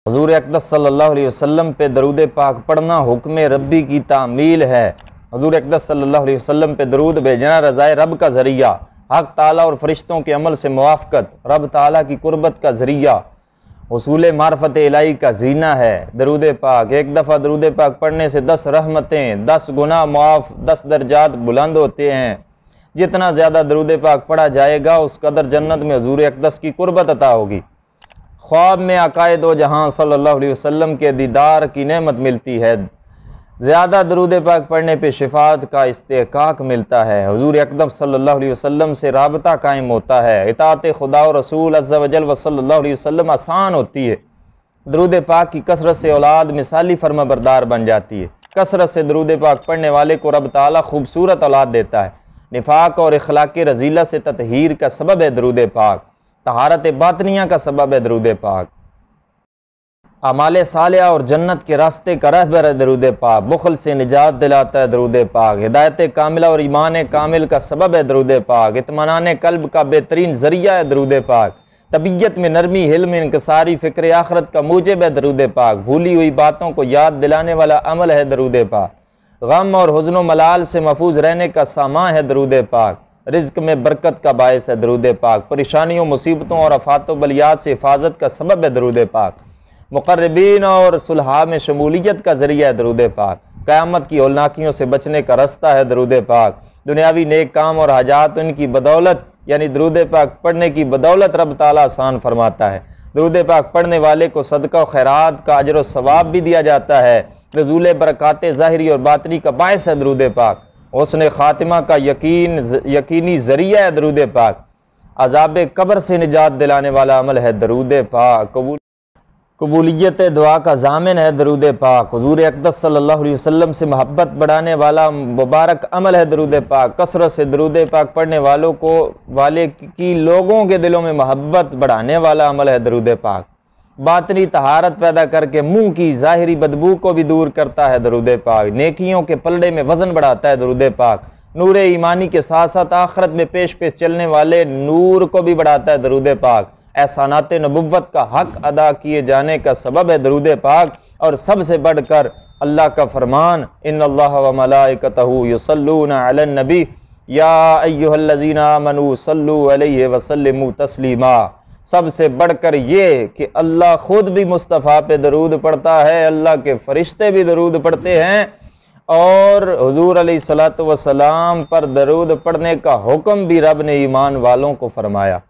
हुज़ूर अक़दस सल्लल्लाहु अलैहि वसल्लम पे दरूद पाक पढ़ना हुक्म रब्बी की तामील है। हुज़ूर अक़दस सल्लल्लाहु अलैहि वसल्लम पे दरूद भेजना रज़ाए रब का ज़रिया, हक़ ताला और फरिश्तों के अमल से मुवाफ़क़त, रब ताला की कुर्बत का ज़रिया, हुसूल मार्फत इलाही का जीना है। दरूद पाक, एक दफ़ा दरूद पाक पढ़ने से 10 रहमतें, 10 गुनाह मुआफ़, 10 दर्जात बुलंद होते हैं। जितना ज़्यादा दरूद पाक पढ़ा जाएगा उस कदर जन्नत में हुज़ूर अक़दस की कुर्बत अता होगी। ख्वाब में आकाए दो जहां सल्लल्लाहु अलैहि वसल्लम के दीदार की नेमत मिलती है। ज़्यादा दरूद पाक पढ़ने पे शिफात का इस्तेकाक मिलता है। हुज़ूर अक़दस सल्लल्लाहु अलैहि वसल्लम से राबता कायम होता है। इताअत खुदा और रसूल अज़्ज़ा वजल व सल्लल्लाहु अलैहि वसल्लम आसान होती है। दरूद पाक की कसरत से औलाद मिसाली फर्माबरदार बन जाती है। कसरत से दरूद पाक पढ़ने वाले को रब ताला खूबसूरत औलाद देता है। निफाक और इखलाक रज़ीला से ततहीर का सबब है दरूद पाक। तहारत बातनिया का सबब है दरूद पाक। अमाले सालिया और जन्नत के रास्ते का रहबर है दरूद पाक। बुखल से निजात दिलाता है दरूद पाक। हिदायत कामिला और ईमान कामिल का सबब है दरूद पाक। इत्मीनान कल्ब का बेहतरीन ज़रिया है दरूद पाक। तबीयत में नरमी, हिल्म, इनकसारी, फ़िक्र आखरत का मूजिब है दरूद पाक। भूली हुई बातों को याद दिलाने वाला अमल है दरूद पाक। गम और हुज़्न व मलाल से महफूज रहने का सामान है दरूद पाक। रिज़्क में बरकत का बायस है दरूद पाक। परेशानियों, मुसीबतों और आफात व बलियात से हिफाजत का सबब है दरूद पाक। मुक़र्रबीन और सुलहा में शमूलियत का ज़रिया है दरूद पाक। क़यामत की हौलनाकियों से बचने का रास्ता है दरूद पाक। दुनियावी नेक काम और हाजात इनकी बदौलत यानी दरूद पाक पढ़ने की बदौलत रब ताला आसान फरमाता है। दरूद पाक पढ़ने वाले को सदका और खैरात का अजर व सवाब भी दिया जाता है। नज़ूल बरक़ात ज़ाहिरी और बातनी का बायस है दरूद पाक। उसने ख़ातिमा का यकीनी ज़रिया है दरूद पाक। अज़ाब कब्र से निजात दिलाने वाला अमल है दरूद पाक। कबूलियत दुआ का ज़ामिन है दरूद पाक। हुज़ूर अक़दस सल्लल्लाहु अलैहि वसल्लम से मोहब्बत बढ़ाने वाला मुबारक अमल है दरूद पाक। कसरत से दरूद पाक पढ़ने वाले की लोगों के दिलों में मोहब्बत बढ़ाने वाला अमल है दरूद पाक। बातनी तहारत पैदा करके मुंह की ज़ाहिरी बदबू को भी दूर करता है दरूद पाक। नेकियों के पलड़े में वज़न बढ़ाता है दरूद पाक। नूर ईमानी के साथ साथ आखरत में पेश पेश चलने वाले नूर को भी बढ़ाता है दरूद पाक। एहसानात नबुव्वत का हक अदा किए जाने का सबब है दरूद पाक। और सबसे बढ़कर अल्लाह का फरमान, इन्नल्लाह व मलाइकतहू युसल्लूना अलन नबी या अय्युहल्लज़ीना आमनू सल्लू अलैहि व सल्लिमू तस्लीमा। सबसे बढ़कर ये कि अल्लाह खुद भी मुस्तफ़ा पे दरूद पढ़ता है, अल्लाह के फरिश्ते भी दरूद पढ़ते हैं और हुज़ूर अलैहिस्सलातु वस्सलाम पर दरूद पढ़ने का हुक्म भी रब ने ईमान वालों को फरमाया।